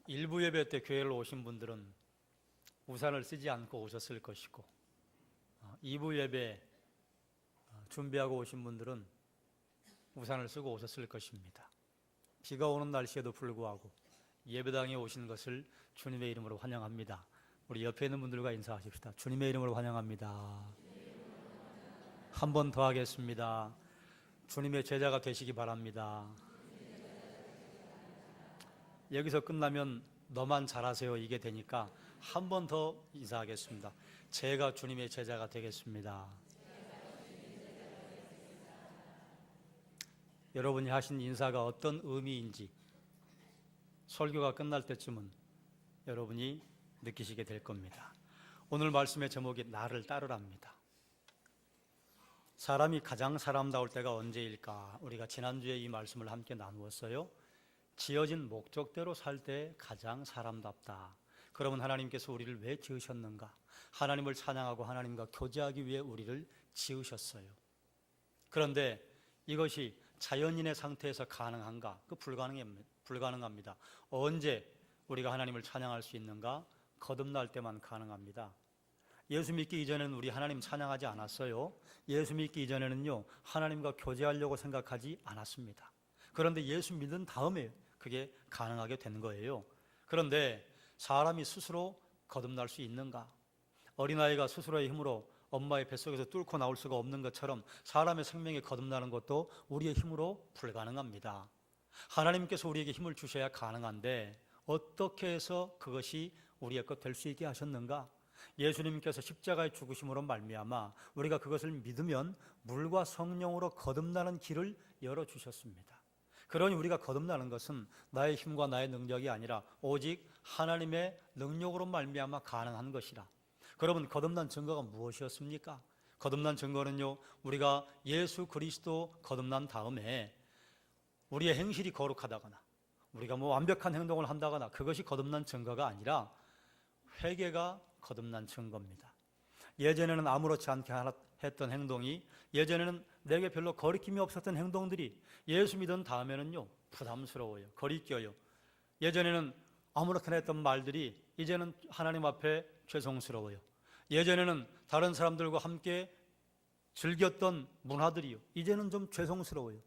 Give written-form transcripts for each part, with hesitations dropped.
일부 예배 때 교회를 오신 분들은 우산을 쓰지 않고 오셨을 것이고, 2부 예배 준비하고 오신 분들은 우산을 쓰고 오셨을 것입니다. 비가 오는 날씨에도 불구하고 예배당에 오신 것을 주님의 이름으로 환영합니다. 우리 옆에 있는 분들과 인사하십시다. 주님의 이름으로 환영합니다. 한 번 더 하겠습니다. 주님의 제자가 되시기 바랍니다. 여기서 끝나면 너만 잘하세요 이게 되니까 한 번 더 인사하겠습니다. 제가 주님의 제자가 되겠습니다. 여러분이 하신 인사가 어떤 의미인지 설교가 끝날 때쯤은 여러분이 느끼시게 될 겁니다. 오늘 말씀의 제목이 나를 따르랍니다. 사람이 가장 사람다울 때가 언제일까? 우리가 지난주에 이 말씀을 함께 나누었어요. 지어진 목적대로 살 때 가장 사람답다. 그러면 하나님께서 우리를 왜 지으셨는가? 하나님을 찬양하고 하나님과 교제하기 위해 우리를 지으셨어요. 그런데 이것이 자연인의 상태에서 가능한가? 불가능합니다. 언제 우리가 하나님을 찬양할 수 있는가? 거듭날 때만 가능합니다. 예수 믿기 이전에는 우리 하나님 찬양하지 않았어요. 예수 믿기 이전에는요, 하나님과 교제하려고 생각하지 않았습니다. 그런데 예수 믿은 다음에 그게 가능하게 된 거예요. 그런데 사람이 스스로 거듭날 수 있는가? 어린아이가 스스로의 힘으로 엄마의 뱃속에서 뚫고 나올 수가 없는 것처럼 사람의 생명이 거듭나는 것도 우리의 힘으로 불가능합니다. 하나님께서 우리에게 힘을 주셔야 가능한데 어떻게 해서 그것이 우리의 것 될 수 있게 하셨는가? 예수님께서 십자가의 죽으심으로 말미암아 우리가 그것을 믿으면 물과 성령으로 거듭나는 길을 열어주셨습니다. 그러니 우리가 거듭나는 것은 나의 힘과 나의 능력이 아니라 오직 하나님의 능력으로 말미암아 가능한 것이라. 그러면 거듭난 증거가 무엇이었습니까? 거듭난 증거는요, 우리가 예수 그리스도 거듭난 다음에 우리의 행실이 거룩하다거나 우리가 완벽한 행동을 한다거나 그것이 거듭난 증거가 아니라 회개가 거듭난 증거입니다. 예전에는 아무렇지 않게 했던 행동이, 예전에는 내게 별로 거리낌이 없었던 행동들이 예수 믿은 다음에는요, 부담스러워요. 거리껴요. 예전에는 아무렇게나 했던 말들이 이제는 하나님 앞에 죄송스러워요. 예전에는 다른 사람들과 함께 즐겼던 문화들이요, 이제는 좀 죄송스러워요.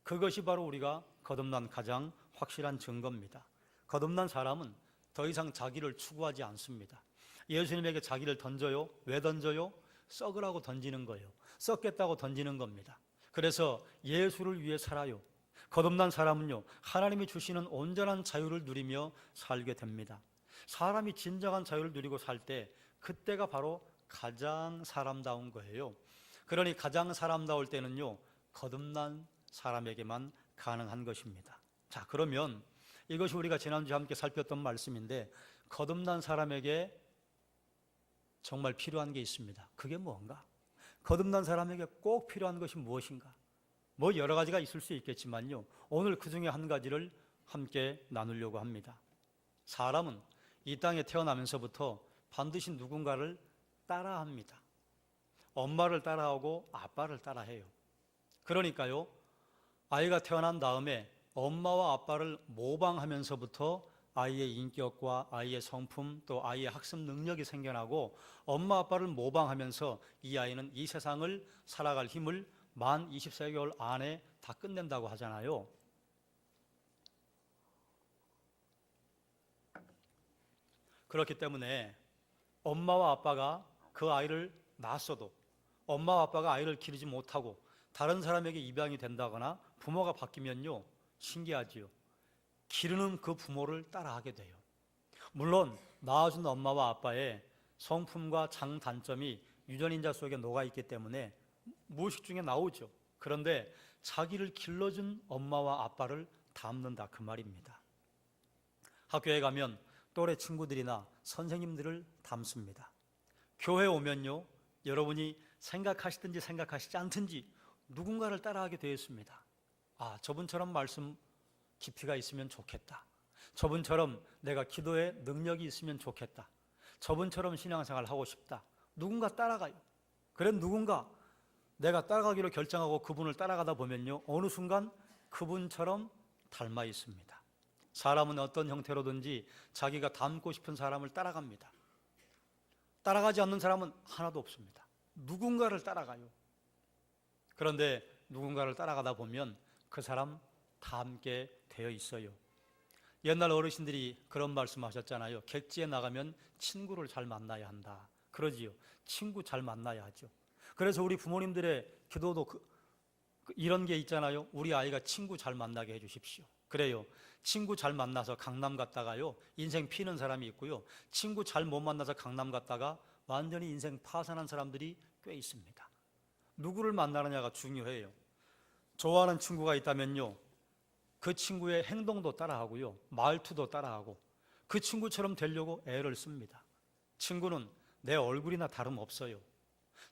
그것이 바로 우리가 거듭난 가장 확실한 증거입니다. 거듭난 사람은 더 이상 자기를 추구하지 않습니다. 예수님에게 자기를 던져요. 왜 던져요? 썩으라고 던지는 거예요. 썩겠다고 던지는 겁니다. 그래서 예수를 위해 살아요. 거듭난 사람은요, 하나님이 주시는 온전한 자유를 누리며 살게 됩니다. 사람이 진정한 자유를 누리고 살 때 그때가 바로 가장 사람다운 거예요. 그러니 가장 사람다울 때는요, 거듭난 사람에게만 가능한 것입니다. 자, 그러면 이것이 우리가 지난주에 함께 살폈던 말씀인데, 거듭난 사람에게 정말 필요한 게 있습니다. 그게 뭔가? 거듭난 사람에게 꼭 필요한 것이 무엇인가? 여러 가지가 있을 수 있겠지만요, 오늘 그 중에 한 가지를 함께 나누려고 합니다. 사람은 이 땅에 태어나면서부터 반드시 누군가를 따라합니다. 엄마를 따라하고 아빠를 따라해요. 그러니까요, 아이가 태어난 다음에 엄마와 아빠를 모방하면서부터 아이의 인격과 아이의 성품 또 아이의 학습 능력이 생겨나고, 엄마 아빠를 모방하면서 이 아이는 이 세상을 살아갈 힘을 만 24개월 안에 다 끝낸다고 하잖아요. 그렇기 때문에 엄마와 아빠가 그 아이를 낳았어도 엄마와 아빠가 아이를 기르지 못하고 다른 사람에게 입양이 된다거나 부모가 바뀌면요, 신기하지요. 기르는 그 부모를 따라하게 돼요. 물론 낳아준 엄마와 아빠의 성품과 장단점이 유전인자 속에 녹아있기 때문에 무의식 중에 나오죠. 그런데 자기를 길러준 엄마와 아빠를 닮는다, 그 말입니다. 학교에 가면 또래 친구들이나 선생님들을 닮습니다. 교회 오면요, 여러분이 생각하시든지 생각하시지 않든지 누군가를 따라하게 되어 있습니다. 저분처럼 말씀 깊이가 있으면 좋겠다. 저분처럼 내가 기도에 능력이 있으면 좋겠다. 저분처럼 신앙생활 하고 싶다. 누군가 따라가요. 그래, 누군가 내가 따라가기로 결정하고 그분을 따라가다 보면요, 어느 순간 그분처럼 닮아 있습니다. 사람은 어떤 형태로든지 자기가 닮고 싶은 사람을 따라갑니다. 따라가지 않는 사람은 하나도 없습니다. 누군가를 따라가요. 그런데 누군가를 따라가다 보면 그 사람 닮게 되어 있어요. 옛날 어르신들이 그런 말씀하셨잖아요. 객지에 나가면 친구를 잘 만나야 한다. 그러지요. 친구 잘 만나야 하죠. 그래서 우리 부모님들의 기도도 이런 게 있잖아요. 우리 아이가 친구 잘 만나게 해주십시오. 그래요. 친구 잘 만나서 강남 갔다가요 인생 피는 사람이 있고요, 친구 잘 못 만나서 강남 갔다가 완전히 인생 파산한 사람들이 꽤 있습니다. 누구를 만나느냐가 중요해요. 좋아하는 친구가 있다면요, 그 친구의 행동도 따라하고요, 말투도 따라하고 그 친구처럼 되려고 애를 씁니다. 친구는 내 얼굴이나 다름없어요.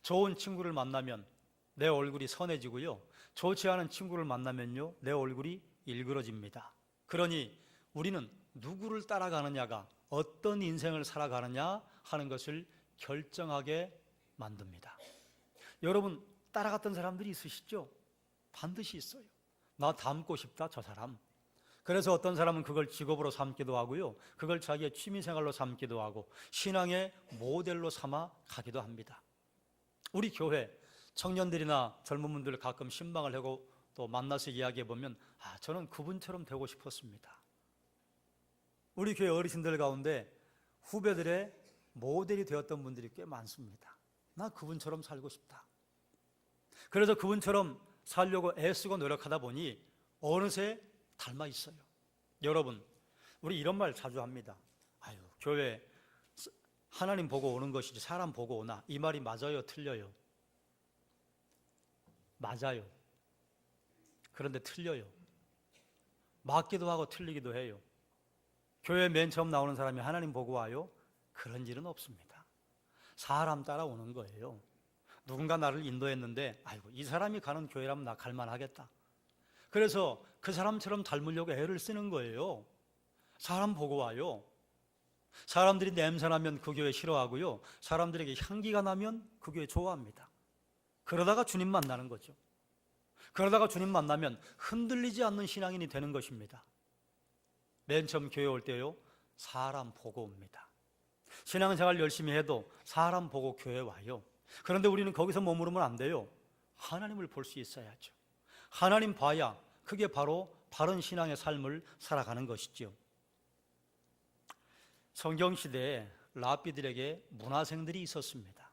좋은 친구를 만나면 내 얼굴이 선해지고요, 좋지 않은 친구를 만나면요 내 얼굴이 일그러집니다. 그러니 우리는 누구를 따라가느냐가 어떤 인생을 살아가느냐 하는 것을 결정하게 만듭니다. 여러분 따라갔던 사람들이 있으시죠? 반드시 있어요. 나 닮고 싶다 저 사람. 그래서 어떤 사람은 그걸 직업으로 삼기도 하고요, 그걸 자기의 취미생활로 삼기도 하고 신앙의 모델로 삼아 가기도 합니다. 우리 교회 청년들이나 젊은 분들 가끔 신방을 하고 또 만나서 이야기해 보면 저는 그분처럼 되고 싶었습니다. 우리 교회 어르신들 가운데 후배들의 모델이 되었던 분들이 꽤 많습니다. 나 그분처럼 살고 싶다. 그래서 그분처럼 살려고 애쓰고 노력하다 보니 어느새 닮아 있어요. 여러분 우리 이런 말 자주 합니다. 교회 하나님 보고 오는 것이지 사람 보고 오나? 이 말이 맞아요, 틀려요? 맞아요. 그런데 틀려요. 맞기도 하고 틀리기도 해요. 교회 맨 처음 나오는 사람이 하나님 보고 와요? 그런 일은 없습니다. 사람 따라오는 거예요. 누군가 나를 인도했는데 이 사람이 가는 교회라면 나 갈만하겠다. 그래서 그 사람처럼 닮으려고 애를 쓰는 거예요. 사람 보고 와요. 사람들이 냄새나면 그 교회 싫어하고요, 사람들에게 향기가 나면 그 교회 좋아합니다. 그러다가 주님 만나는 거죠. 그러다가 주님 만나면 흔들리지 않는 신앙인이 되는 것입니다. 맨 처음 교회 올 때요 사람 보고 옵니다. 신앙생활 열심히 해도 사람 보고 교회 와요. 그런데 우리는 거기서 머무르면 안 돼요. 하나님을 볼 수 있어야죠. 하나님 봐야 그게 바로 바른 신앙의 삶을 살아가는 것이죠. 성경시대에 랍비들에게 문화생들이 있었습니다.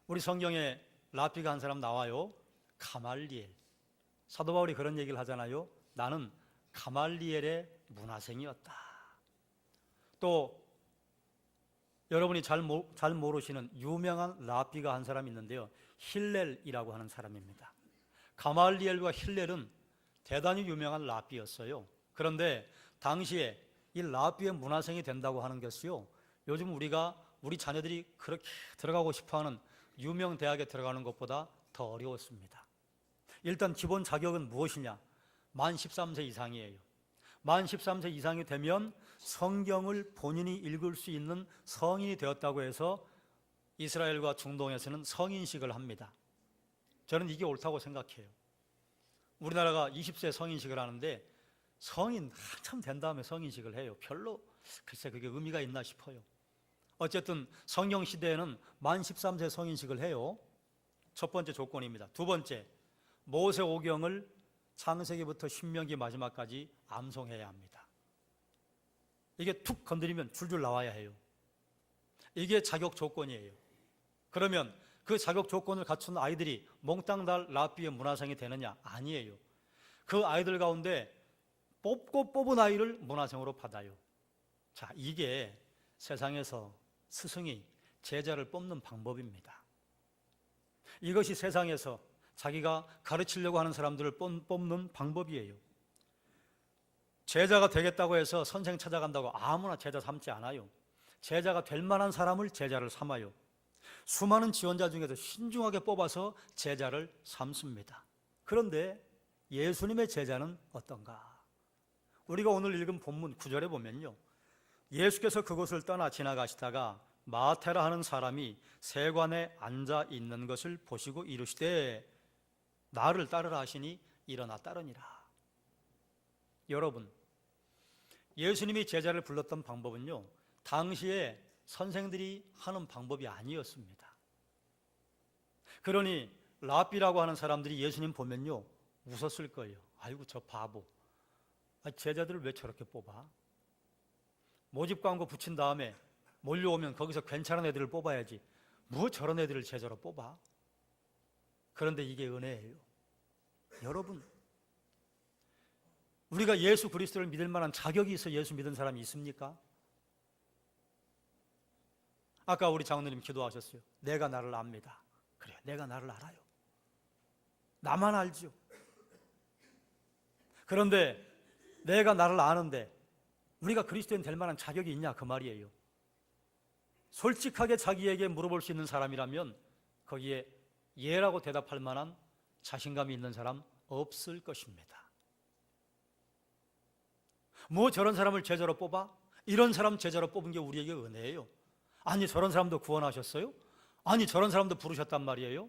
우리 성경에 랍비가 한 사람 나와요. 가말리엘. 사도 바울이 그런 얘기를 하잖아요. 나는 가말리엘의 문화생이었다. 또 여러분이 잘 모르시는 유명한 랍비가 한 사람이 있는데요, 힐렐이라고 하는 사람입니다. 가말리엘과 힐렐은 대단히 유명한 랍비였어요. 그런데 당시에 이 랍비의 문화생이 된다고 하는 것이요, 요즘 우리 자녀들이 그렇게 들어가고 싶어하는 유명 대학에 들어가는 것보다 더 어려웠습니다. 일단 기본 자격은 무엇이냐? 만 13세 이상이에요. 만 13세 이상이 되면 성경을 본인이 읽을 수 있는 성인이 되었다고 해서 이스라엘과 중동에서는 성인식을 합니다. 저는 이게 옳다고 생각해요. 우리나라가 20세 성인식을 하는데 성인 한참 된 다음에 성인식을 해요. 별로 글쎄 그게 의미가 있나 싶어요. 어쨌든 성경 시대에는 만 13세 성인식을 해요. 첫 번째 조건입니다. 두 번째, 모세 오경을 창세기부터 신명기 마지막까지 암송해야 합니다. 이게 툭 건드리면 줄줄 나와야 해요. 이게 자격 조건이에요. 그러면 그 자격 조건을 갖춘 아이들이 몽땅 다 랍비의 문화생이 되느냐? 아니에요. 그 아이들 가운데 뽑은 아이를 문화생으로 받아요. 자, 이게 세상에서 스승이 제자를 뽑는 방법입니다. 이것이 세상에서 자기가 가르치려고 하는 사람들을 뽑는 방법이에요. 제자가 되겠다고 해서 선생 찾아간다고 아무나 제자 삼지 않아요. 제자가 될 만한 사람을 제자를 삼아요. 수많은 지원자 중에서 신중하게 뽑아서 제자를 삼습니다. 그런데 예수님의 제자는 어떤가? 우리가 오늘 읽은 본문 9절에 보면요, 예수께서 그곳을 떠나 지나가시다가 마테라 하는 사람이 세관에 앉아 있는 것을 보시고 이르시되 나를 따르라 하시니 일어나 따르니라. 여러분, 예수님이 제자를 불렀던 방법은요, 당시에 선생들이 하는 방법이 아니었습니다. 그러니 랍비라고 하는 사람들이 예수님 보면요 웃었을 거예요. 아이고 저 바보, 제자들을 왜 저렇게 뽑아? 모집 광고 붙인 다음에 몰려오면 거기서 괜찮은 애들을 뽑아야지 뭐 저런 애들을 제자로 뽑아? 그런데 이게 은혜예요. 여러분, 우리가 예수 그리스도를 믿을 만한 자격이 있어 예수 믿은 사람이 있습니까? 아까 우리 장로님 기도하셨어요. 내가 나를 압니다. 그래요, 내가 나를 알아요. 나만 알죠. 그런데 내가 나를 아는데 우리가 그리스도인 될 만한 자격이 있냐 그 말이에요. 솔직하게 자기에게 물어볼 수 있는 사람이라면 거기에 예라고 대답할 만한 자신감이 있는 사람 없을 것입니다. 뭐 저런 사람을 제자로 뽑아? 이런 사람 제자로 뽑은 게 우리에게 은혜예요. 아니 저런 사람도 구원하셨어요? 아니 저런 사람도 부르셨단 말이에요.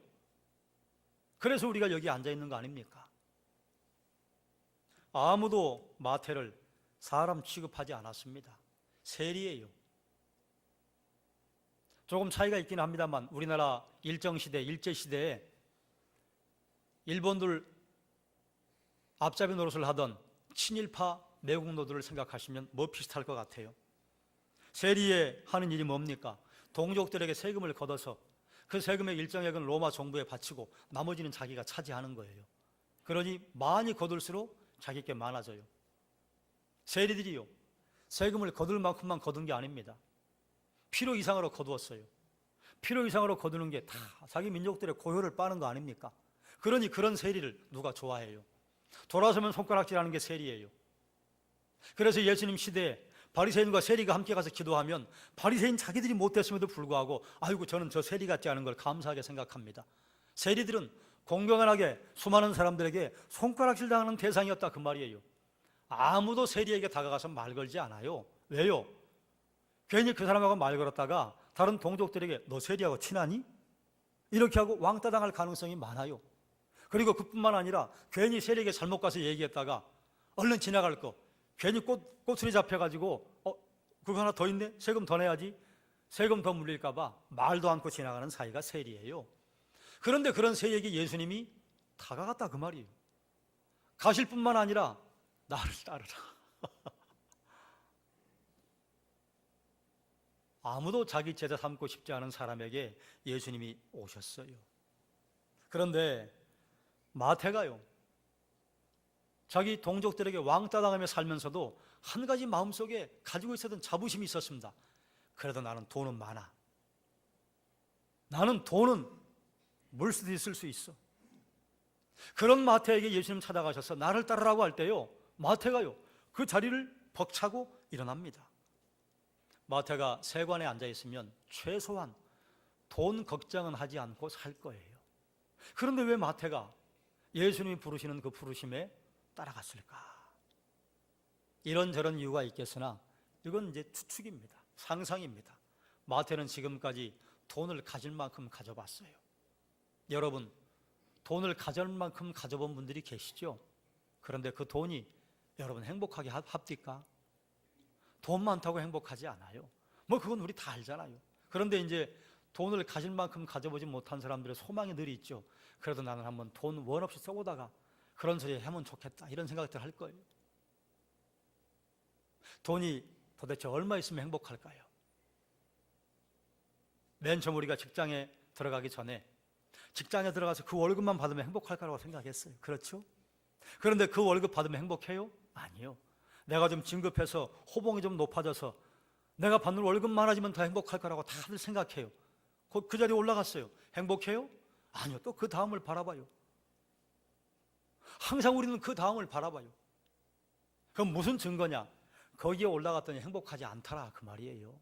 그래서 우리가 여기 앉아 있는 거 아닙니까? 아무도 마태를 사람 취급하지 않았습니다. 세리예요. 조금 차이가 있긴 합니다만 우리나라 일정시대, 일제시대에 일본들 앞잡이 노릇을 하던 친일파 매국노들을 생각하시면 뭐 비슷할 것 같아요. 세리에 하는 일이 뭡니까? 동족들에게 세금을 걷어서 그 세금의 일정액은 로마 정부에 바치고 나머지는 자기가 차지하는 거예요. 그러니 많이 거둘수록 자기께 많아져요. 세리들이요, 세금을 거둘 만큼만 거둔 게 아닙니다. 필요 이상으로 거두었어요. 필요 이상으로 거두는 게 다 자기 민족들의 고효를 빠는 거 아닙니까? 그러니 그런 세리를 누가 좋아해요? 돌아서면 손가락질하는 게 세리예요. 그래서 예수님 시대에 바리새인과 세리가 함께 가서 기도하면 바리새인 자기들이 못됐음에도 불구하고 아이고 저는 저 세리 같지 않은 걸 감사하게 생각합니다. 세리들은 공경하게 수많은 사람들에게 손가락질 당하는 대상이었다 그 말이에요. 아무도 세리에게 다가가서 말 걸지 않아요. 왜요? 괜히 그 사람하고 말 걸었다가 다른 동족들에게 너 세리하고 친하니? 이렇게 하고 왕따 당할 가능성이 많아요. 그리고 그뿐만 아니라 괜히 세리에게 잘못 가서 얘기했다가 얼른 지나갈 거 괜히 꼬투리 잡혀가지고 그거 하나 더 있네? 세금 더 내야지. 세금 더 물릴까 봐 말도 않고 지나가는 사이가 세리예요. 그런데 그런 세리에게 예수님이 다가갔다 그 말이에요. 가실 뿐만 아니라 나를 따르라. 아무도 자기 제자 삼고 싶지 않은 사람에게 예수님이 오셨어요. 그런데 마태가요, 자기 동족들에게 왕따 당하며 살면서도 한 가지 마음속에 가지고 있었던 자부심이 있었습니다. 그래도 나는 돈은 많아. 나는 돈은 물수도 있을 수 있어. 그런 마태에게 예수님 찾아가셔서 나를 따르라고 할 때요, 마태가요 그 자리를 벅차고 일어납니다. 마태가 세관에 앉아 있으면 최소한 돈 걱정은 하지 않고 살 거예요. 그런데 왜 마태가 예수님이 부르시는 그 부르심에 따라갔을까? 이런저런 이유가 있겠으나 이건 이제 추측입니다. 상상입니다. 마태는 지금까지 돈을 가질 만큼 가져봤어요. 여러분, 돈을 가질 만큼 가져본 분들이 계시죠? 그런데 그 돈이 여러분 행복하게 합니까? 돈 많다고 행복하지 않아요. 뭐 그건 우리 다 알잖아요. 그런데 이제 돈을 가질 만큼 가져보지 못한 사람들의 소망이 늘 있죠. 그래도 나는 한번 돈 원 없이 써보다가 그런 소리 하면 좋겠다 이런 생각들 할 거예요. 돈이 도대체 얼마 있으면 행복할까요? 맨 처음 우리가 직장에 들어가기 전에 직장에 들어가서 그 월급만 받으면 행복할 거라고 생각했어요. 그렇죠? 그런데 그 월급 받으면 행복해요? 아니요. 내가 좀 진급해서 호봉이 좀 높아져서 내가 받는 월급 많아지면 더 행복할 거라고 다들 생각해요. 그 자리에 올라갔어요. 행복해요? 아니요. 또 그 다음을 바라봐요. 항상 우리는 그 다음을 바라봐요. 그럼 무슨 증거냐? 거기에 올라갔더니 행복하지 않더라 그 말이에요.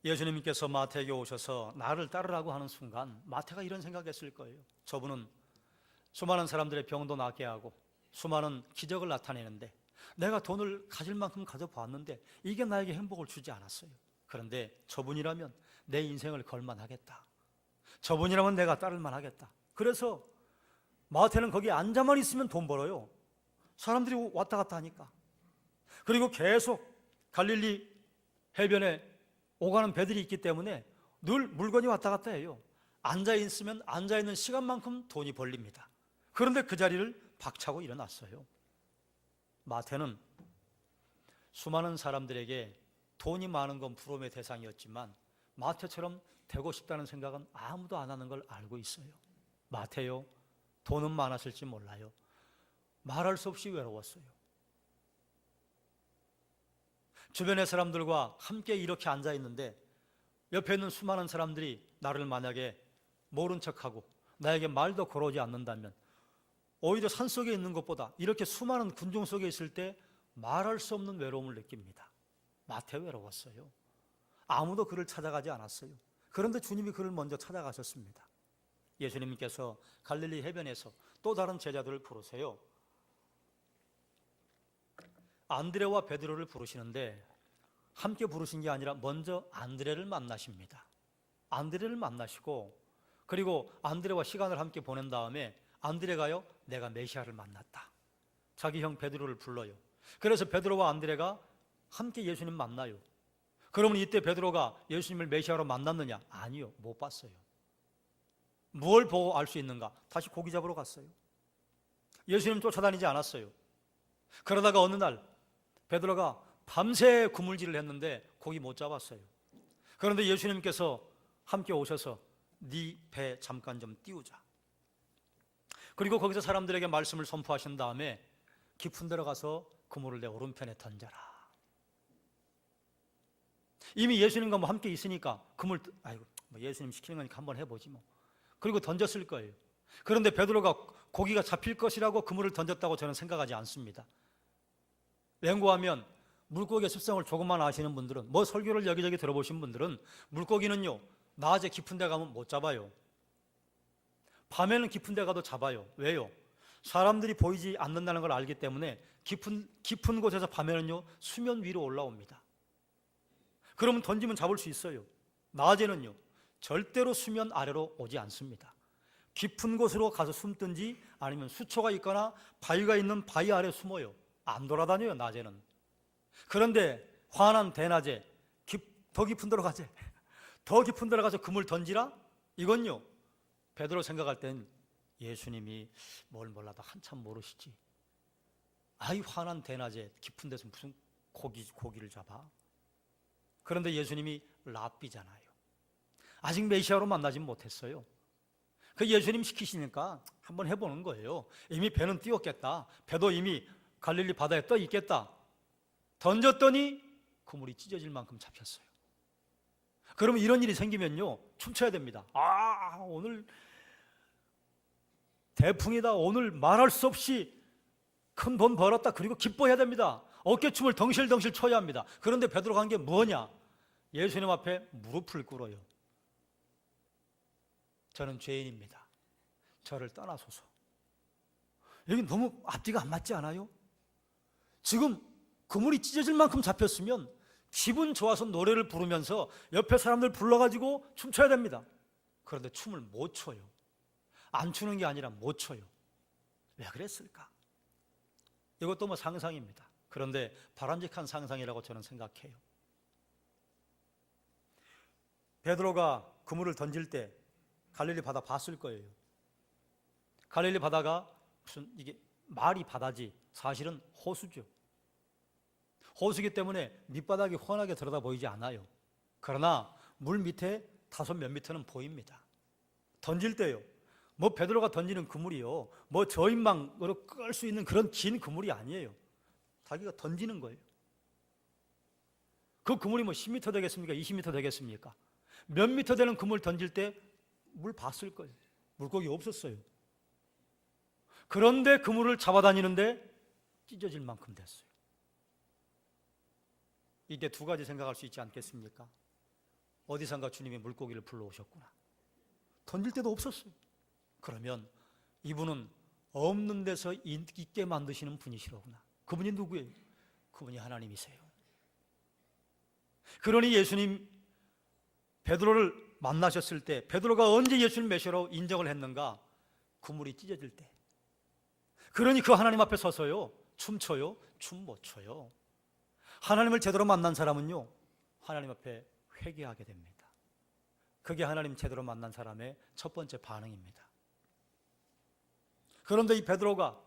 예수님께서 마태에게 오셔서 나를 따르라고 하는 순간 마태가 이런 생각했을 거예요. 저분은 수많은 사람들의 병도 낫게 하고 수많은 기적을 나타내는데 내가 돈을 가질 만큼 가져보았는데 이게 나에게 행복을 주지 않았어요. 그런데 저분이라면 내 인생을 걸만하겠다. 저분이라면 내가 따를만 하겠다. 그래서 마태는 거기에 앉아만 있으면 돈 벌어요. 사람들이 왔다 갔다 하니까. 그리고 계속 갈릴리 해변에 오가는 배들이 있기 때문에 늘 물건이 왔다 갔다 해요. 앉아있으면 앉아있는 시간만큼 돈이 벌립니다. 그런데 그 자리를 박차고 일어났어요. 마태는 수많은 사람들에게 돈이 많은 건 부러움의 대상이었지만 마태처럼 되고 싶다는 생각은 아무도 안 하는 걸 알고 있어요. 마태요, 돈은 많았을지 몰라요. 말할 수 없이 외로웠어요. 주변의 사람들과 함께 이렇게 앉아 있는데 옆에 있는 수많은 사람들이 나를 만약에 모른 척하고 나에게 말도 걸어오지 않는다면 오히려 산속에 있는 것보다 이렇게 수많은 군중 속에 있을 때 말할 수 없는 외로움을 느낍니다. 마태 외로웠어요. 아무도 그를 찾아가지 않았어요. 그런데 주님이 그를 먼저 찾아가셨습니다. 예수님께서 갈릴리 해변에서 또 다른 제자들을 부르세요. 안드레와 베드로를 부르시는데 함께 부르신 게 아니라 먼저 안드레를 만나십니다. 안드레를 만나시고 그리고 안드레와 시간을 함께 보낸 다음에 안드레가요, 내가 메시아를 만났다. 자기 형 베드로를 불러요. 그래서 베드로와 안드레가 함께 예수님 만나요. 그러면 이때 베드로가 예수님을 메시아로 만났느냐? 아니요, 못 봤어요. 뭘 보고 알 수 있는가? 다시 고기 잡으러 갔어요. 예수님 쫓아다니지 않았어요. 그러다가 어느 날 베드로가 밤새 그물질을 했는데 고기 못 잡았어요. 그런데 예수님께서 함께 오셔서 네 배 잠깐 좀 띄우자. 그리고 거기서 사람들에게 말씀을 선포하신 다음에 깊은 데로 가서 그물을 내 오른편에 던져라. 이미 예수님과 뭐 함께 있으니까 그물, 아이고 뭐 예수님 시키는 거니까 한번 해보지 뭐. 그리고 던졌을 거예요. 그런데 베드로가 고기가 잡힐 것이라고 그물을 던졌다고 저는 생각하지 않습니다. 맹고하면 물고기의 습성을 조금만 아시는 분들은, 뭐 설교를 여기저기 들어보신 분들은 물고기는요 낮에 깊은 데 가면 못 잡아요. 밤에는 깊은 데 가도 잡아요. 왜요? 사람들이 보이지 않는다는 걸 알기 때문에 깊은 곳에서 밤에는요 수면 위로 올라옵니다. 그러면 던지면 잡을 수 있어요. 낮에는요 절대로 수면 아래로 오지 않습니다. 깊은 곳으로 가서 숨든지 아니면 수초가 있거나 바위가 있는 바위 아래 숨어요. 안 돌아다녀요 낮에는. 그런데 환한 대낮에 더 깊은 데로 가재, 더 깊은 데로 가서 그물 던지라? 이건요 베드로 생각할 땐 예수님이 뭘 몰라도 한참 모르시지. 아이 환한 대낮에 깊은 데서 무슨 고기를 잡아? 그런데 예수님이 랍비잖아요. 아직 메시아로 만나진 못했어요. 그 예수님 시키시니까 한번 해보는 거예요. 이미 배는 띄웠겠다. 배도 이미 갈릴리 바다에 떠 있겠다. 던졌더니 그물이 찢어질 만큼 잡혔어요. 그러면 이런 일이 생기면요 춤춰야 됩니다. 아 오늘 대풍이다. 오늘 말할 수 없이 큰 돈 벌었다. 그리고 기뻐해야 됩니다. 어깨춤을 덩실덩실 춰야 합니다. 그런데 베드로가 한 게 뭐냐? 예수님 앞에 무릎을 꿇어요. 저는 죄인입니다. 저를 떠나소서. 여기 너무 앞뒤가 안 맞지 않아요? 지금 그물이 찢어질 만큼 잡혔으면 기분 좋아서 노래를 부르면서 옆에 사람들 불러가지고 춤춰야 됩니다. 그런데 춤을 못 춰요. 안 추는 게 아니라 못 춰요. 왜 그랬을까? 이것도 뭐 상상입니다. 그런데 바람직한 상상이라고 저는 생각해요. 베드로가 그물을 던질 때 갈릴리 바다 봤을 거예요. 갈릴리 바다가 무슨 이게 말이 바다지 사실은 호수죠. 호수기 때문에 밑바닥이 훤하게 들여다 보이지 않아요. 그러나 물 밑에 다소 몇 미터는 보입니다. 던질 때요. 뭐 베드로가 던지는 그물이요. 뭐 저인망으로 끌 수 있는 그런 긴 그물이 아니에요. 자기가 던지는 거예요. 그 그물이 뭐 10m 되겠습니까? 20m 되겠습니까? 몇 미터 되는 그물 던질 때 물 봤을 거예요. 물고기 없었어요. 그런데 그물을 잡아다니는데 찢어질 만큼 됐어요. 이때 두 가지 생각할 수 있지 않겠습니까? 어디선가 주님이 물고기를 불러오셨구나. 던질 때도 없었어요. 그러면 이분은 없는 데서 있게 만드시는 분이시로구나. 그분이 누구예요? 그분이 하나님이세요. 그러니 예수님 베드로를 만나셨을 때 베드로가 언제 예수님 메시아로 인정을 했는가? 그물이 찢어질 때. 그러니 그 하나님 앞에 서서요 춤춰요? 춤 못 춰요. 하나님을 제대로 만난 사람은요, 하나님 앞에 회개하게 됩니다. 그게 하나님 제대로 만난 사람의 첫 번째 반응입니다. 그런데 이 베드로가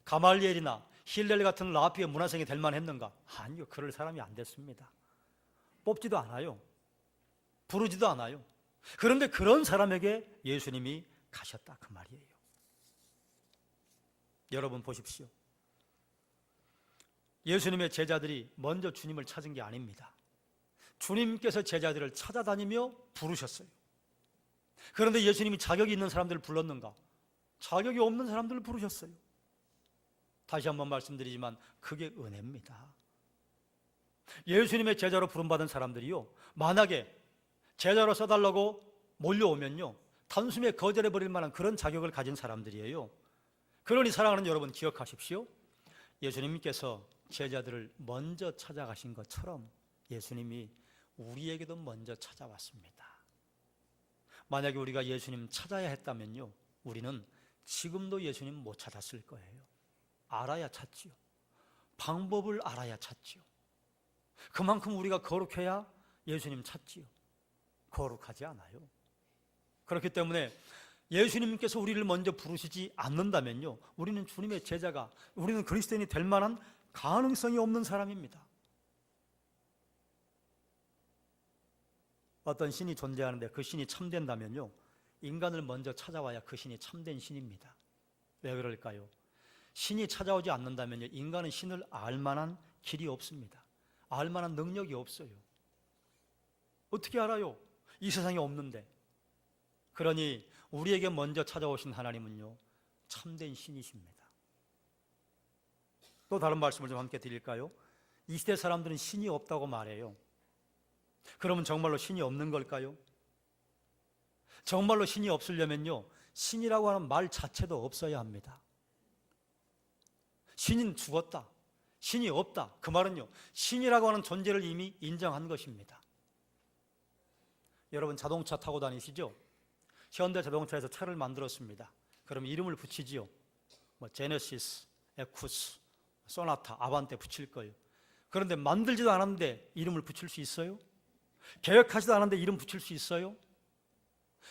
가말리엘이나 힐렐 같은 라피의 문화생이 될 만했는가? 아니요, 그럴 사람이 안 됐습니다. 뽑지도 않아요. 부르지도 않아요. 그런데 그런 사람에게 예수님이 가셨다, 그 말이에요. 여러분 보십시오. 예수님의 제자들이 먼저 주님을 찾은 게 아닙니다. 주님께서 제자들을 찾아다니며 부르셨어요. 그런데 예수님이 자격이 있는 사람들을 불렀는가? 자격이 없는 사람들을 부르셨어요. 다시 한번 말씀드리지만 그게 은혜입니다. 예수님의 제자로 부름받은 사람들이요, 만약에 제자로 써달라고 몰려오면요, 단숨에 거절해버릴 만한 그런 자격을 가진 사람들이에요. 그러니 사랑하는 여러분, 기억하십시오. 예수님께서 제자들을 먼저 찾아가신 것처럼 예수님이 우리에게도 먼저 찾아왔습니다. 만약에 우리가 예수님 찾아야 했다면요, 우리는 지금도 예수님 못 찾았을 거예요. 알아야 찾지요. 방법을 알아야 찾지요. 그만큼 우리가 거룩해야 예수님 찾지요. 거룩하지 않아요. 그렇기 때문에 예수님께서 우리를 먼저 부르시지 않는다면요, 우리는 주님의 제자가, 우리는 그리스도인이 될 만한 가능성이 없는 사람입니다. 어떤 신이 존재하는데 그 신이 참된다면요, 인간을 먼저 찾아와야 그 신이 참된 신입니다. 왜 그럴까요? 신이 찾아오지 않는다면요, 인간은 신을 알 만한 길이 없습니다. 알 만한 능력이 없어요. 어떻게 알아요? 이 세상에 없는데. 그러니 우리에게 먼저 찾아오신 하나님은요, 참된 신이십니다. 또 다른 말씀을 좀 함께 드릴까요? 이 시대 사람들은 신이 없다고 말해요. 그러면 정말로 신이 없는 걸까요? 정말로 신이 없으려면요, 신이라고 하는 말 자체도 없어야 합니다. 신은 죽었다, 신이 없다, 그 말은요, 신이라고 하는 존재를 이미 인정한 것입니다. 여러분 자동차 타고 다니시죠? 현대 자동차에서 차를 만들었습니다. 그럼 이름을 붙이지요. 제네시스, 에쿠스, 소나타, 아반떼 붙일 거예요. 그런데 만들지도 않았는데 이름을 붙일 수 있어요? 계획하지도 않았는데 이름 붙일 수 있어요?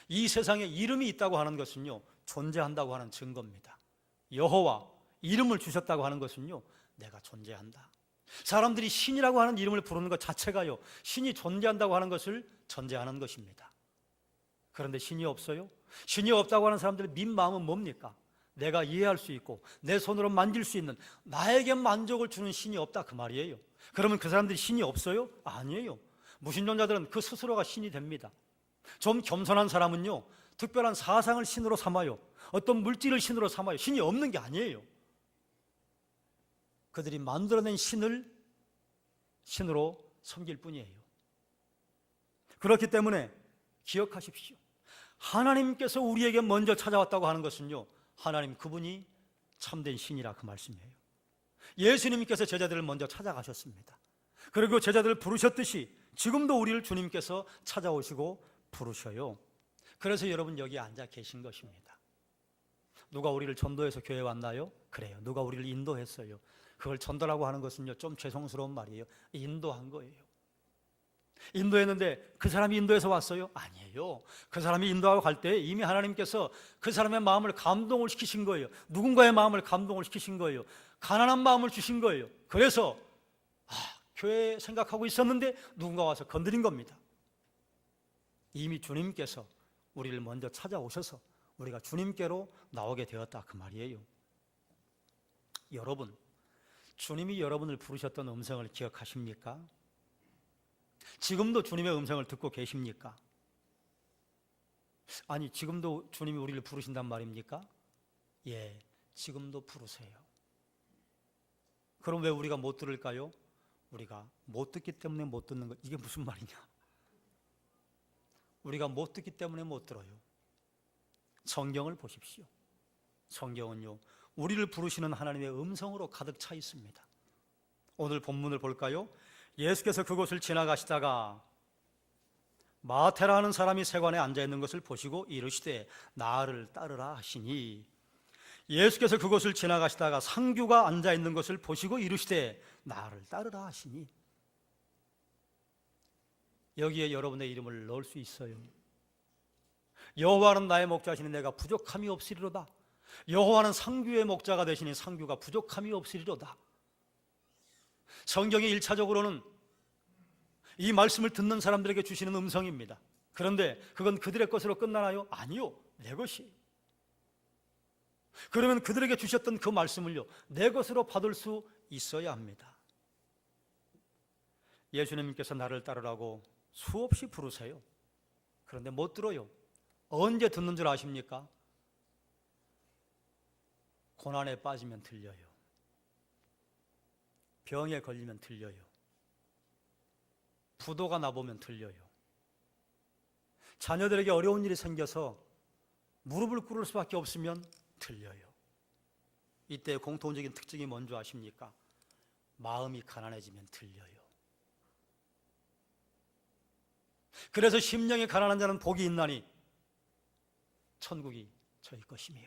이 세상에 이름이 있다고 하는 것은요, 존재한다고 하는 증거입니다. 여호와, 이름을 주셨다고 하는 것은요, 내가 존재한다. 사람들이 신이라고 하는 이름을 부르는 것 자체가요, 신이 존재한다고 하는 것을 전제하는 것입니다. 그런데 신이 없어요? 신이 없다고 하는 사람들의 민마음은 뭡니까? 내가 이해할 수 있고 내 손으로 만질 수 있는, 나에게 만족을 주는 신이 없다, 그 말이에요. 그러면 그 사람들이 신이 없어요? 아니에요. 무신론자들은 그 스스로가 신이 됩니다. 좀 겸손한 사람은요, 특별한 사상을 신으로 삼아요. 어떤 물질을 신으로 삼아요. 신이 없는 게 아니에요. 그들이 만들어낸 신을 신으로 섬길 뿐이에요. 그렇기 때문에 기억하십시오. 하나님께서 우리에게 먼저 찾아왔다고 하는 것은요, 하나님 그분이 참된 신이라, 그 말씀이에요. 예수님께서 제자들을 먼저 찾아가셨습니다. 그리고 제자들을 부르셨듯이 지금도 우리를 주님께서 찾아오시고 부르셔요. 그래서 여러분 여기 앉아 계신 것입니다. 누가 우리를 전도해서 교회에 왔나요? 그래요. 누가 우리를 인도했어요. 그걸 전도라고 하는 것은요, 좀 죄송스러운 말이에요. 인도한 거예요. 인도했는데 그 사람이 인도해서 왔어요? 아니에요. 그 사람이 인도하고 갈 때 이미 하나님께서 그 사람의 마음을 감동을 시키신 거예요. 누군가의 마음을 감동을 시키신 거예요. 가난한 마음을 주신 거예요. 그래서 교회 생각하고 있었는데 누군가 와서 건드린 겁니다. 이미 주님께서 우리를 먼저 찾아오셔서 우리가 주님께로 나오게 되었다, 그 말이에요. 여러분, 주님이 여러분을 부르셨던 음성을 기억하십니까? 지금도 주님의 음성을 듣고 계십니까? 아니, 지금도 주님이 우리를 부르신단 말입니까? 예, 지금도 부르세요. 그럼 왜 우리가 못 들을까요? 우리가 못 듣기 때문에 못 듣는 거, 이게 무슨 말이냐? 우리가 못 듣기 때문에 못 들어요. 성경을 보십시오. 성경은요, 우리를 부르시는 하나님의 음성으로 가득 차 있습니다. 오늘 본문을 볼까요? 예수께서 그곳을 지나가시다가 마테라 하는 사람이 세관에 앉아있는 것을 보시고 이르시되 나를 따르라 하시니, 예수께서 그곳을 지나가시다가 상규가 앉아있는 것을 보시고 이르시되 나를 따르라 하시니, 여기에 여러분의 이름을 넣을 수 있어요. 여호와는 나의 목자시니 내가 부족함이 없으리로다. 여호와는 상규의 목자가 되시니 상규가 부족함이 없으리로다. 성경이 1차적으로는 이 말씀을 듣는 사람들에게 주시는 음성입니다. 그런데 그건 그들의 것으로 끝나나요? 아니요, 내 것이에요. 그러면 그들에게 주셨던 그 말씀을요, 내 것으로 받을 수 있어야 합니다. 예수님께서 나를 따르라고 수없이 부르세요. 그런데 못 들어요. 언제 듣는 줄 아십니까? 고난에 빠지면 들려요. 병에 걸리면 들려요. 부도가 나보면 들려요. 자녀들에게 어려운 일이 생겨서 무릎을 꿇을 수밖에 없으면 들려요. 이때 공통적인 특징이 뭔지 아십니까? 마음이 가난해지면 들려요. 그래서 심령이 가난한 자는 복이 있나니 천국이 저희 것이며,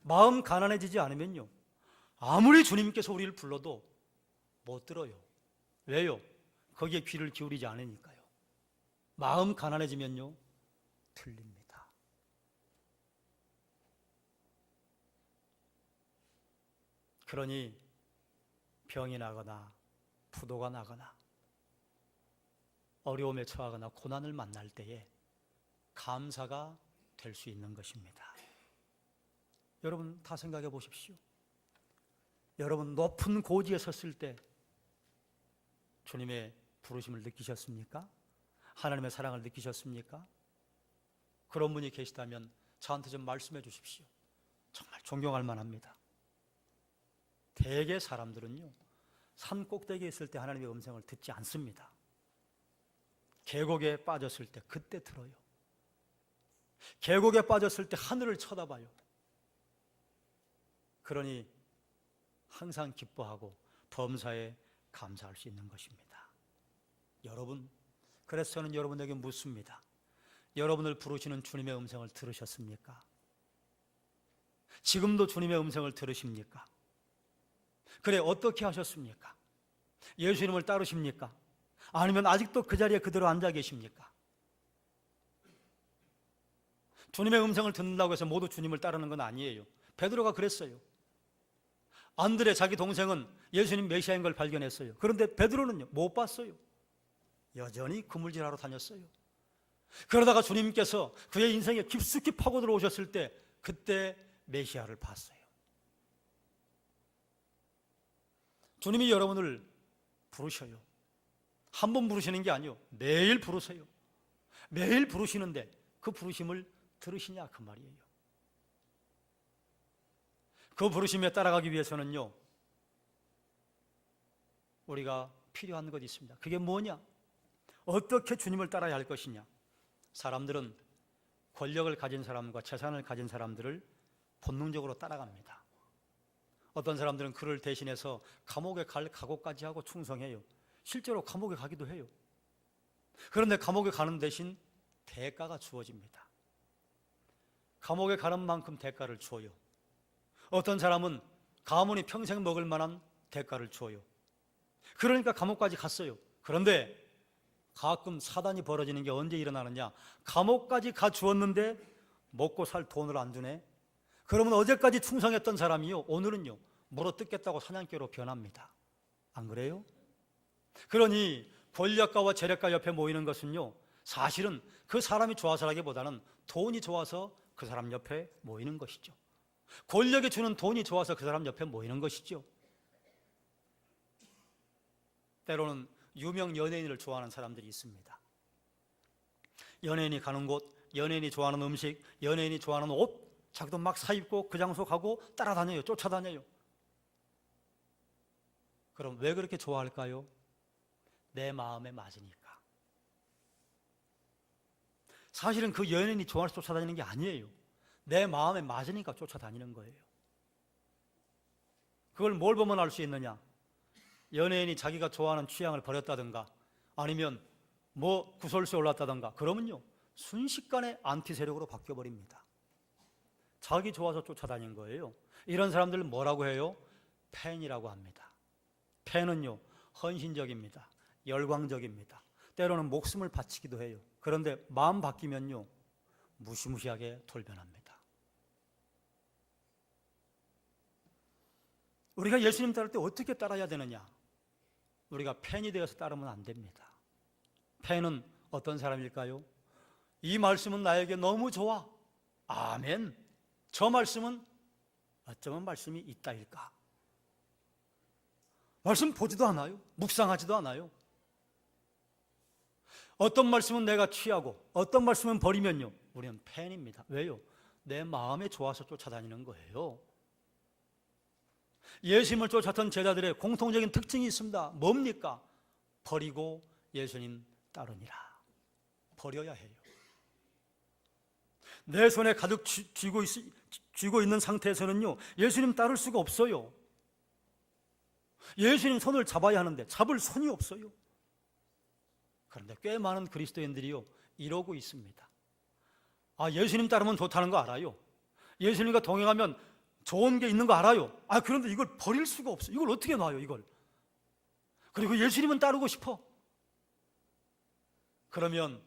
마음 가난해지지 않으면요, 아무리 주님께서 우리를 불러도 못 들어요. 왜요? 거기에 귀를 기울이지 않으니까요. 마음 가난해지면요, 틀립니다. 그러니 병이 나거나 부도가 나거나 어려움에 처하거나 고난을 만날 때에 감사가 될 수 있는 것입니다. 여러분 다 생각해 보십시오. 여러분 높은 고지에 섰을 때 주님의 부르심을 느끼셨습니까? 하나님의 사랑을 느끼셨습니까? 그런 분이 계시다면 저한테 좀 말씀해 주십시오. 정말 존경할 만합니다. 대개 사람들은요, 산 꼭대기에 있을 때 하나님의 음성을 듣지 않습니다. 계곡에 빠졌을 때 그때 들어요. 계곡에 빠졌을 때 하늘을 쳐다봐요. 그러니 항상 기뻐하고 범사에 감사할 수 있는 것입니다. 여러분, 그래서 저는 여러분에게 묻습니다. 여러분을 부르시는 주님의 음성을 들으셨습니까? 지금도 주님의 음성을 들으십니까? 그래, 어떻게 하셨습니까? 예수 이름을 따르십니까? 아니면 아직도 그 자리에 그대로 앉아 계십니까? 주님의 음성을 듣는다고 해서 모두 주님을 따르는 건 아니에요. 베드로가 그랬어요. 안드레 자기 동생은 예수님 메시아인 걸 발견했어요. 그런데 베드로는요, 못 봤어요. 여전히 그물질하러 다녔어요. 그러다가 주님께서 그의 인생에 깊숙이 파고 들어오셨을 때 그때 메시아를 봤어요. 주님이 여러분을 부르셔요. 한 번 부르시는 게 아니요, 매일 부르세요. 매일 부르시는데 그 부르심을 들으시냐 그 말이에요. 그 부르심에 따라가기 위해서는요, 우리가 필요한 것이 있습니다. 그게 뭐냐? 어떻게 주님을 따라야 할 것이냐? 사람들은 권력을 가진 사람과 재산을 가진 사람들을 본능적으로 따라갑니다. 어떤 사람들은 그를 대신해서 감옥에 갈 각오까지 하고 충성해요. 실제로 감옥에 가기도 해요. 그런데 감옥에 가는 대신 대가가 주어집니다. 감옥에 가는 만큼 대가를 줘요. 어떤 사람은 가문이 평생 먹을 만한 대가를 줘요. 그러니까 감옥까지 갔어요. 그런데 가끔 사단이 벌어지는 게 언제 일어나느냐? 감옥까지 가 주었는데 먹고 살 돈을 안 주네. 그러면 어제까지 충성했던 사람이요, 오늘은요, 물어뜯겠다고 사냥개로 변합니다. 안 그래요? 그러니 권력가와 재력가 옆에 모이는 것은요, 사실은 그 사람이 좋아서라기보다는 돈이 좋아서 그 사람 옆에 모이는 것이죠. 권력이 주는 돈이 좋아서 그 사람 옆에 모이는 것이죠. 때로는 유명 연예인을 좋아하는 사람들이 있습니다. 연예인이 가는 곳, 연예인이 좋아하는 음식, 연예인이 좋아하는 옷, 자기도 막 사입고 그 장소 가고 따라다녀요. 쫓아다녀요. 그럼 왜 그렇게 좋아할까요? 내 마음에 맞으니까. 사실은 그 연예인이 좋아해서 쫓아다니는 게 아니에요. 내 마음에 맞으니까 쫓아다니는 거예요. 그걸 뭘 보면 알 수 있느냐? 연예인이 자기가 좋아하는 취향을 버렸다든가 아니면 뭐 구설수에 올랐다든가 그러면요, 순식간에 안티 세력으로 바뀌어버립니다. 자기 좋아서 쫓아다닌 거예요. 이런 사람들을 뭐라고 해요? 팬이라고 합니다. 팬은요, 헌신적입니다. 열광적입니다. 때로는 목숨을 바치기도 해요. 그런데 마음 바뀌면요, 무시무시하게 돌변합니다. 우리가 예수님 따를 때 어떻게 따라야 되느냐? 우리가 팬이 되어서 따르면 안 됩니다. 팬은 어떤 사람일까요? 이 말씀은 나에게 너무 좋아. 아멘. 저 말씀은 어쩌면 말씀이 있다일까? 말씀 보지도 않아요. 묵상하지도 않아요. 어떤 말씀은 내가 취하고 어떤 말씀은 버리면요, 우리는 팬입니다. 왜요? 내 마음에 좋아서 쫓아다니는 거예요. 예수님을 쫓았던 제자들의 공통적인 특징이 있습니다. 뭡니까? 버리고 예수님 따르니라. 버려야 해요. 내 손에 가득 쥐고 있는 상태에서는요, 예수님 따를 수가 없어요. 예수님 손을 잡아야 하는데 잡을 손이 없어요. 그런데 꽤 많은 그리스도인들이요, 이러고 있습니다. 아, 예수님 따르면 좋다는 거 알아요. 예수님과 동행하면 좋은 게 있는 거 알아요. 아, 그런데 이걸 버릴 수가 없어요. 이걸 어떻게 놔요, 이걸? 그리고 예수님은 따르고 싶어. 그러면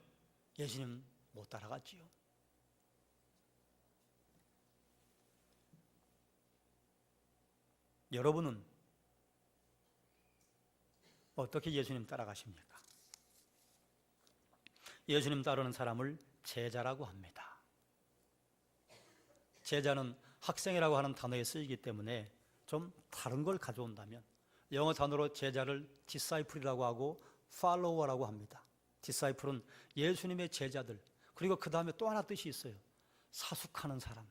예수님 못 따라가지요. 여러분은 어떻게 예수님 따라가십니까? 예수님 따르는 사람을 제자라고 합니다. 제자는 학생이라고 하는 단어에 쓰이기 때문에 좀 다른 걸 가져온다면, 영어 단어로 제자를 disciple이라고 하고 follower라고 합니다. disciple은 예수님의 제자들, 그리고 그 다음에 또 하나 뜻이 있어요. 사숙하는 사람.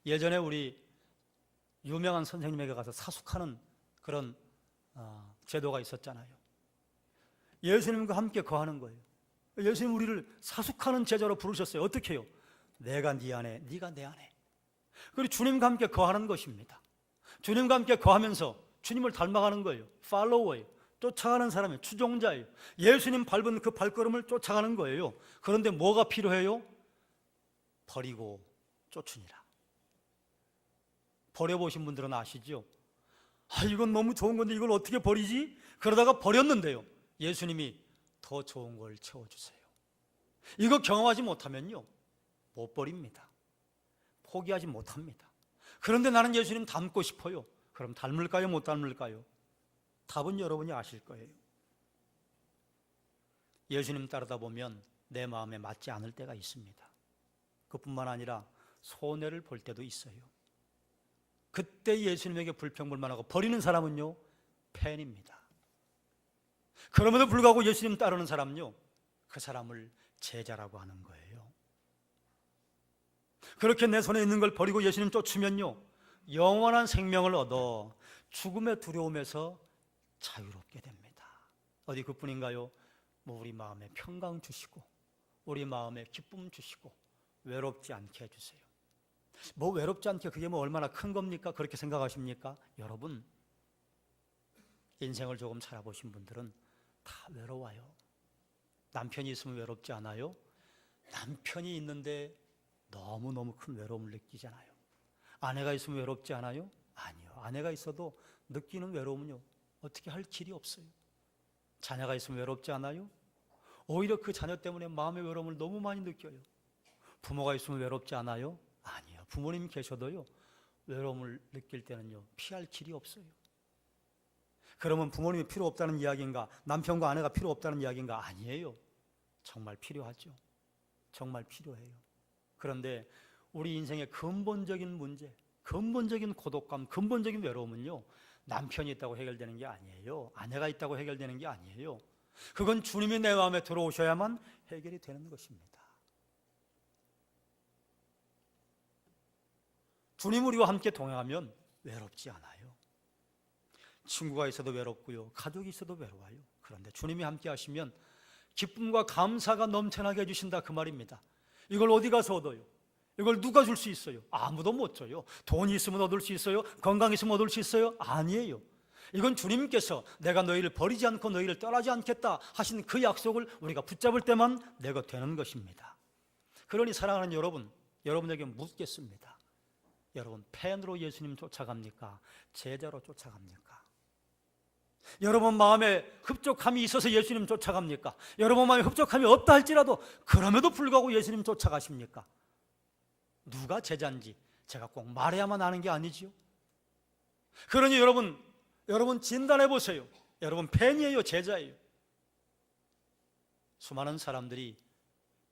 예전에 우리 유명한 선생님에게 가서 사숙하는 그런 제도가 있었잖아요. 예수님과 함께 거하는 거예요. 예수님 우리를 사숙하는 제자로 부르셨어요. 어떻게 해요? 내가 네 안에, 네가 내 안에. 그리고 주님과 함께 거하는 것입니다. 주님과 함께 거하면서 주님을 닮아가는 거예요. 팔로워예요. 쫓아가는 사람이에요. 추종자예요. 예수님 밟은 그 발걸음을 쫓아가는 거예요. 그런데 뭐가 필요해요? 버리고 쫓으니라. 버려보신 분들은 아시죠? 아, 이건 너무 좋은 건데 이걸 어떻게 버리지? 그러다가 버렸는데요, 예수님이 더 좋은 걸 채워주세요. 이거 경험하지 못하면요, 못 버립니다. 포기하지 못합니다. 그런데 나는 예수님 닮고 싶어요. 그럼 닮을까요? 못 닮을까요? 답은 여러분이 아실 거예요. 예수님 따르다 보면 내 마음에 맞지 않을 때가 있습니다. 그뿐만 아니라 손해를 볼 때도 있어요. 그때 예수님에게 불평불만하고 버리는 사람은요, 팬입니다. 그럼에도 불구하고 예수님 따르는 사람은요, 그 사람을 제자라고 하는 거예요. 그렇게 내 손에 있는 걸 버리고 예수님 쫓으면요, 영원한 생명을 얻어 죽음의 두려움에서 자유롭게 됩니다. 어디 그뿐인가요? 우리 마음에 평강 주시고 우리 마음에 기쁨 주시고 외롭지 않게 해주세요. 외롭지 않게, 그게 얼마나 큰 겁니까? 그렇게 생각하십니까? 여러분, 인생을 조금 살아보신 분들은 다 외로워요. 남편이 있으면 외롭지 않아요? 남편이 있는데 너무너무 큰 외로움을 느끼잖아요. 아내가 있으면 외롭지 않아요? 아니요. 아내가 있어도 느끼는 외로움은요, 어떻게 할 길이 없어요. 자녀가 있으면 외롭지 않아요? 오히려 그 자녀 때문에 마음의 외로움을 너무 많이 느껴요. 부모가 있으면 외롭지 않아요? 아니요. 부모님 계셔도요, 외로움을 느낄 때는요, 피할 길이 없어요. 그러면 부모님이 필요 없다는 이야기인가? 남편과 아내가 필요 없다는 이야기인가? 아니에요. 정말 필요하죠. 정말 필요해요. 그런데 우리 인생의 근본적인 문제, 근본적인 고독감, 근본적인 외로움은요, 남편이 있다고 해결되는 게 아니에요. 아내가 있다고 해결되는 게 아니에요. 그건 주님이 내 마음에 들어오셔야만 해결이 되는 것입니다. 주님 우리와 함께 동행하면 외롭지 않아요. 친구가 있어도 외롭고요, 가족이 있어도 외로워요. 그런데 주님이 함께 하시면 기쁨과 감사가 넘쳐나게 해주신다, 그 말입니다. 이걸 어디 가서 얻어요? 이걸 누가 줄 수 있어요? 아무도 못 줘요. 돈이 있으면 얻을 수 있어요? 건강이 있으면 얻을 수 있어요? 아니에요. 이건 주님께서 내가 너희를 버리지 않고 너희를 떠나지 않겠다 하신 그 약속을 우리가 붙잡을 때만 내가 되는 것입니다. 그러니 사랑하는 여러분, 여러분에게 묻겠습니다. 여러분, 팬으로 예수님 쫓아갑니까? 제자로 쫓아갑니까? 여러분 마음에 흡족함이 있어서 예수님 쫓아갑니까? 여러분 마음에 흡족함이 없다 할지라도 그럼에도 불구하고 예수님 쫓아가십니까? 누가 제자인지 제가 꼭 말해야만 아는 게 아니지요. 그러니 여러분 진단해 보세요. 여러분 팬이에요, 제자예요? 수많은 사람들이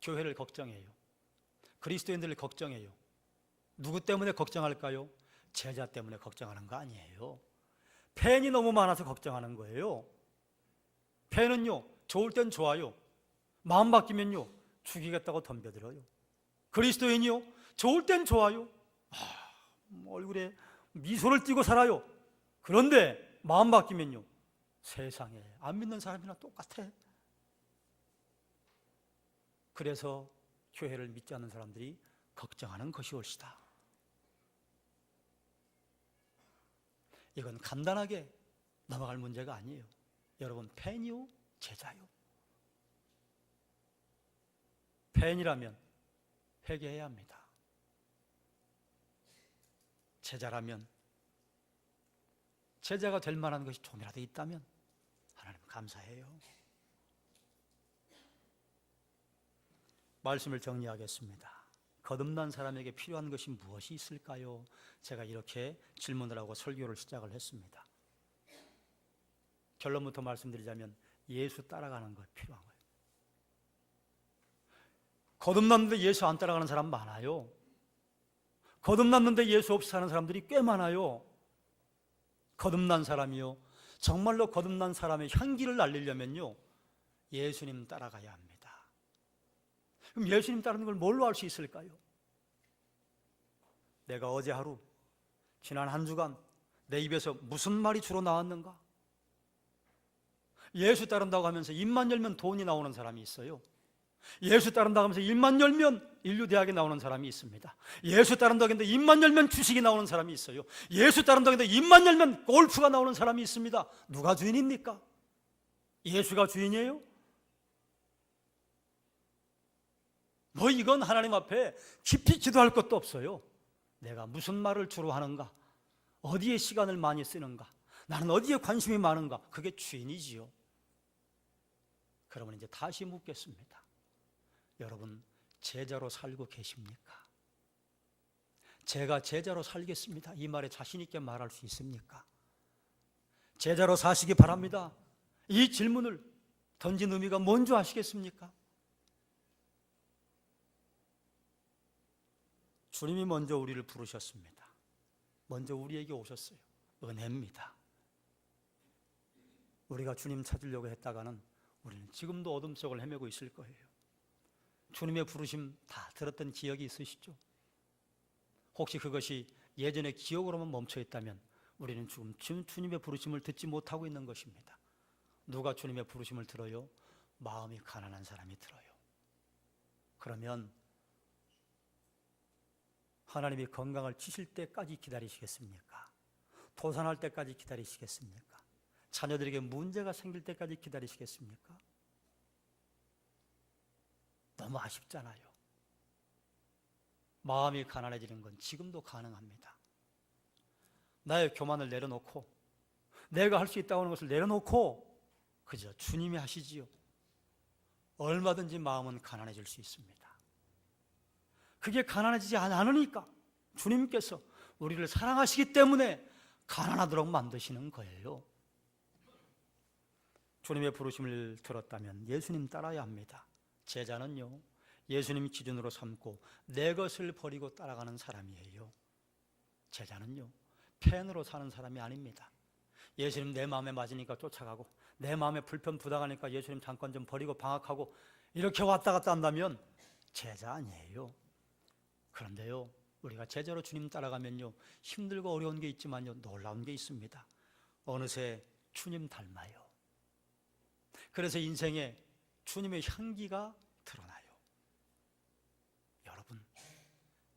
교회를 걱정해요. 그리스도인들을 걱정해요. 누구 때문에 걱정할까요? 제자 때문에 걱정하는 거 아니에요. 팬이 너무 많아서 걱정하는 거예요. 팬은요, 좋을 땐 좋아요. 마음 바뀌면요, 죽이겠다고 덤벼들어요. 그리스도인이요, 좋을 땐 좋아요. 얼굴에 미소를 띠고 살아요. 그런데 마음 바뀌면요, 세상에 안 믿는 사람이나 똑같아. 그래서 교회를 믿지 않는 사람들이 걱정하는 것이 옳시다. 이건 간단하게 넘어갈 문제가 아니에요. 여러분 팬이요, 제자요? 팬이라면 회개해야 합니다. 제자라면 제자가 될 만한 것이 좀이라도 있다면 하나님 감사해요. 말씀을 정리하겠습니다. 거듭난 사람에게 필요한 것이 무엇이 있을까요? 제가 이렇게 질문을 하고 설교를 시작을 했습니다. 결론부터 말씀드리자면 예수 따라가는 것 필요한 거예요. 거듭났는데 예수 안 따라가는 사람 많아요. 거듭났는데 예수 없이 사는 사람들이 꽤 많아요. 거듭난 사람이요, 정말로 거듭난 사람의 향기를 날리려면요, 예수님 따라가야 합니다. 그럼 예수님 따르는 걸 뭘로 알 수 있을까요? 내가 어제 하루, 지난 한 주간 내 입에서 무슨 말이 주로 나왔는가? 예수 따른다고 하면서 입만 열면 돈이 나오는 사람이 있어요. 예수 따른다고 하면서 입만 열면 인류대학에 나오는 사람이 있습니다. 예수 따른다고 했는데 입만 열면 주식이 나오는 사람이 있어요. 예수 따른다고 했는데 입만 열면 골프가 나오는 사람이 있습니다. 누가 주인입니까? 예수가 주인이에요? 이건 하나님 앞에 깊이 기도할 것도 없어요. 내가 무슨 말을 주로 하는가? 어디에 시간을 많이 쓰는가? 나는 어디에 관심이 많은가? 그게 주인이지요. 그러면 이제 다시 묻겠습니다. 여러분 제자로 살고 계십니까? 제가 제자로 살겠습니다, 이 말에 자신 있게 말할 수 있습니까? 제자로 사시기 바랍니다. 이 질문을 던진 의미가 뭔지 아시겠습니까? 주님이 먼저 우리를 부르셨습니다. 먼저 우리에게 오셨어요. 은혜입니다. 우리가 주님 찾으려고 했다가는 우리는 지금도 어둠 속을 헤매고 있을 거예요. 주님의 부르심 다 들었던 기억이 있으시죠? 혹시 그것이 예전의 기억으로만 멈춰 있다면 우리는 지금 주님의 부르심을 듣지 못하고 있는 것입니다. 누가 주님의 부르심을 들어요? 마음이 가난한 사람이 들어요. 그러면 하나님이 건강을 주실 때까지 기다리시겠습니까? 도산할 때까지 기다리시겠습니까? 자녀들에게 문제가 생길 때까지 기다리시겠습니까? 너무 아쉽잖아요. 마음이 가난해지는 건 지금도 가능합니다. 나의 교만을 내려놓고 내가 할 수 있다고 하는 것을 내려놓고 그저 주님이 하시지요. 얼마든지 마음은 가난해질 수 있습니다. 그게 가난해지지 않으니까 주님께서 우리를 사랑하시기 때문에 가난하도록 만드시는 거예요. 주님의 부르심을 들었다면 예수님 따라야 합니다. 제자는요, 예수님 기준으로 삼고 내 것을 버리고 따라가는 사람이에요. 제자는요, 팬으로 사는 사람이 아닙니다. 예수님 내 마음에 맞으니까 쫓아가고 내 마음에 불편 부당하니까 예수님 잠깐 좀 버리고 방학하고 이렇게 왔다 갔다 한다면 제자 아니에요. 그런데요, 우리가 제자로 주님 따라가면요, 힘들고 어려운 게 있지만요, 놀라운 게 있습니다. 어느새 주님 닮아요. 그래서 인생에 주님의 향기가 드러나요. 여러분,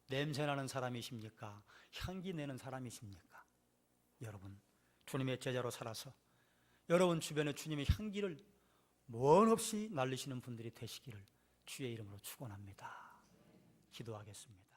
냄새나는 사람이십니까? 향기 내는 사람이십니까? 여러분, 주님의 제자로 살아서 여러분 주변에 주님의 향기를 원 없이 날리시는 분들이 되시기를 주의 이름으로 축원합니다. 기도하겠습니다.